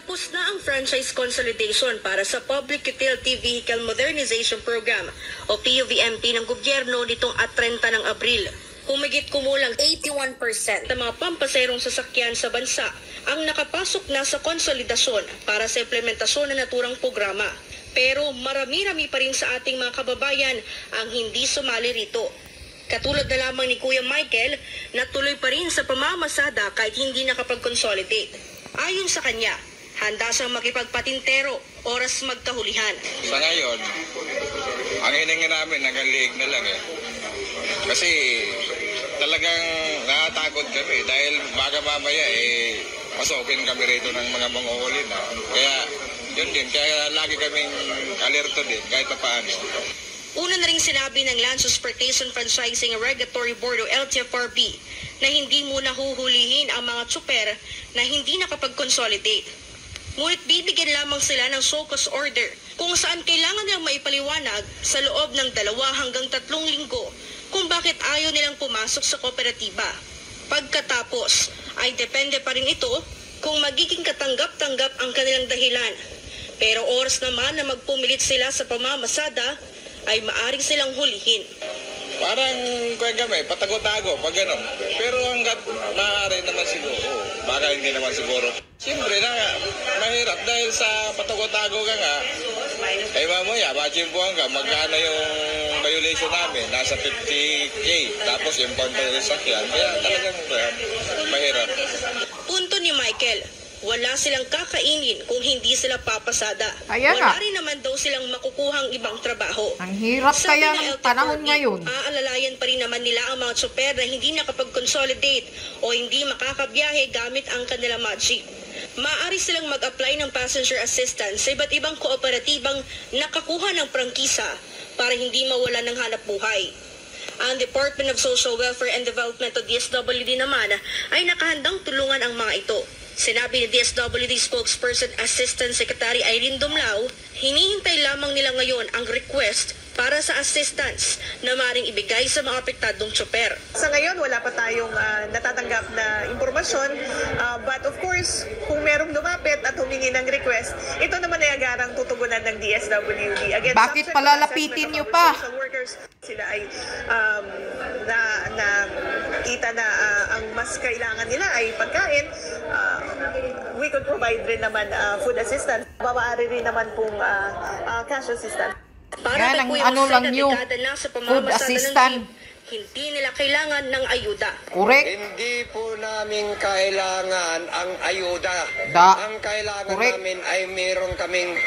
Tapos na ang franchise consolidation para sa Public Utility Vehicle Modernization Program o PUVMP ng gobyerno nitong 30 ng Abril. Humigit kumulang 81% ng mga pampaserong sasakyan sa bansa ang nakapasok na sa konsolidasyon para sa implementasyon ng naturang programa. Pero marami-rami pa rin sa ating mga kababayan ang hindi sumali rito. Katulad na lamang ni Kuya Michael na tuloy pa rin sa pamamasada kahit hindi nakapag-consolidate. Ayon sa kanya, handa siyang makipagpatintero oras magkahulihan. Sa ngayon, ang hininga namin hanggang liig na lang eh. Kasi talagang natatakot kami dahil baka mamaya pasukin kami rito ng mga manguhuli na. Kaya yun din, kaya lagi kaming alerto din kahit pa paano. Una na rin sinabi ng Land Transportation Franchising Regulatory Board o LTFRB na hindi muna huhulihin ang mga tsuper na hindi nakapag-consolidate. Ngunit bibigyan lamang sila ng show cause order kung saan kailangan nilang maipaliwanag sa loob ng 2 hanggang 3 linggo kung bakit ayaw nilang pumasok sa kooperatiba. Pagkatapos ay depende pa rin ito kung magiging katanggap-tanggap ang kanilang dahilan. Pero oras naman na magpumilit sila sa pamamasada ay maaring silang hulihin. Parang kami, patago-tago, pag gano'n. Pero hanggat maaari naman siguro, baka hindi naman siguro. Siyempre na mahirap dahil sa patago-tago ka nga, mamaya, machimpuan ka, magkano yung violation namin, nasa 50K, tapos yung pang-sakyan, kaya talagang mahirap. Punto ni Michael, wala silang kakainin kung hindi sila papasada. Wala rin naman daw silang makukuhang ibang trabaho. Ang hirap kaya ng panahon ngayon. Aalalayan pa rin naman nila ang mga tsuper na hindi nakapag-consolidate o hindi makakabiyahe gamit ang kanilang mga jeep. Maaari silang mag-apply ng passenger assistance sa iba't ibang kooperatibang nakakuha ng prangkisa para hindi mawalan ng hanap buhay. Ang Department of Social Welfare and Development o DSWD naman ay nakahandang tulungan ang mga ito. Sinabi ni DSWD spokesperson Assistant Secretary Irene Dumlao, hinihintay lamang nila ngayon ang request para sa assistance na maaaring ibigay sa mga apektadong tsuper. Sa ngayon, wala pa tayong natatanggap na impormasyon. But of course, kung merong lumapit at humingi ng request, ito naman ay agarang tutugunan ng DSWD. Again, bakit palalapitin nyo pa? Workers, sila ay kita na ang mas kailangan nila ay pagkain. We could provide rin naman food assistance. Maaari rin naman pong cash assistance. Para yan, ang lang nyo, food assistant. Hindi nila kailangan ng ayuda. Correct. Hindi po namin kailangan ang ayuda. Ang kailangan namin ay meron kaming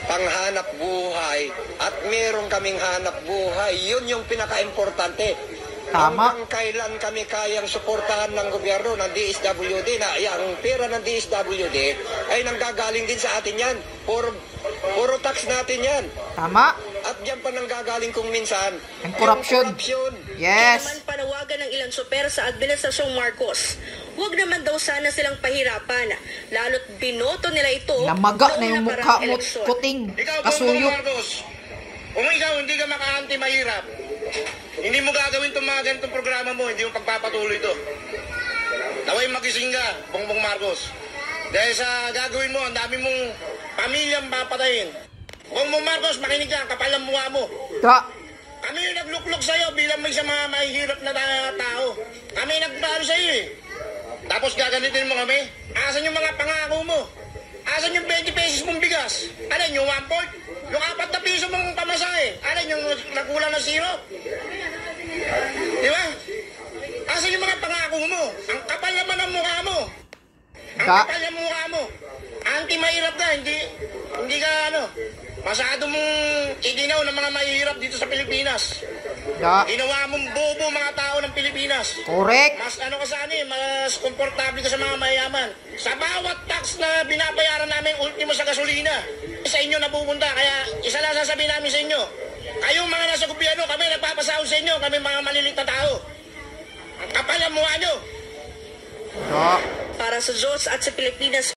panghanap buhay at meron kaming hanap buhay. Yun yung pinaka-importante. Tama. Hanggang kailan kami kayang suportahan ng gobyerno, ng DSWD, na ang pera ng DSWD ay nanggagaling din sa atin yan. Puro tax natin yan. Tama. At diyan pa nanggagaling kung minsan ang corruption. Yes. Kaya naman panawagan ng ilang tsuper sa Administrasyong Marcos. Huwag naman daw sana silang pahirapan, lalo't binoto nila ito. Namaga na yung mukha mo, puting, kasuyok. Kung ikaw hindi ka maka-anti mahirap, hindi mo gagawin itong mga ganitong programa mo, hindi mo pagpapatuloy ito. Naway magising ka, Bongbong Marcos. Dahil sa gagawin mo, ang dami mong pamilyang papatayin. Bongbong Marcos, makinig ka, kapal ang mukha mo. Kami yung nagluklok sa'yo bilang may sa mga mahihirap na tao. Kami nagpahal sa'yo eh. Tapos gaganitin mo kami. Asan yung mga pangako mo? Asan yung 20 pesos mong bigas? Alam yung 1 port? Yung 4 na piso mong pamasahe? Alam yung nagkulang na 0? Di ba? Asan yung mga pangako mo? Ang kapal naman ang mukha mo. Ang kapal ng mukha mo. Anti-mahirap ka, hindi ka masyado mong iginaw ng mga mahirap dito sa Pilipinas. Ginawa mong bobo mga tao ng Pilipinas. Correct. Mas mas komportable ka sa mga mayaman. Sa bawat tax na binabayaran namin, ultimo sa gasolina, sa inyo napupunta. Kaya isa lang sasabihin namin sa inyo, kayong mga nasa gobyerno, kami nagpapasahod sa inyo, kami mga malilit na tao. Ang kapal ang mukha nyo. Para sa Diyos at sa Pilipinas,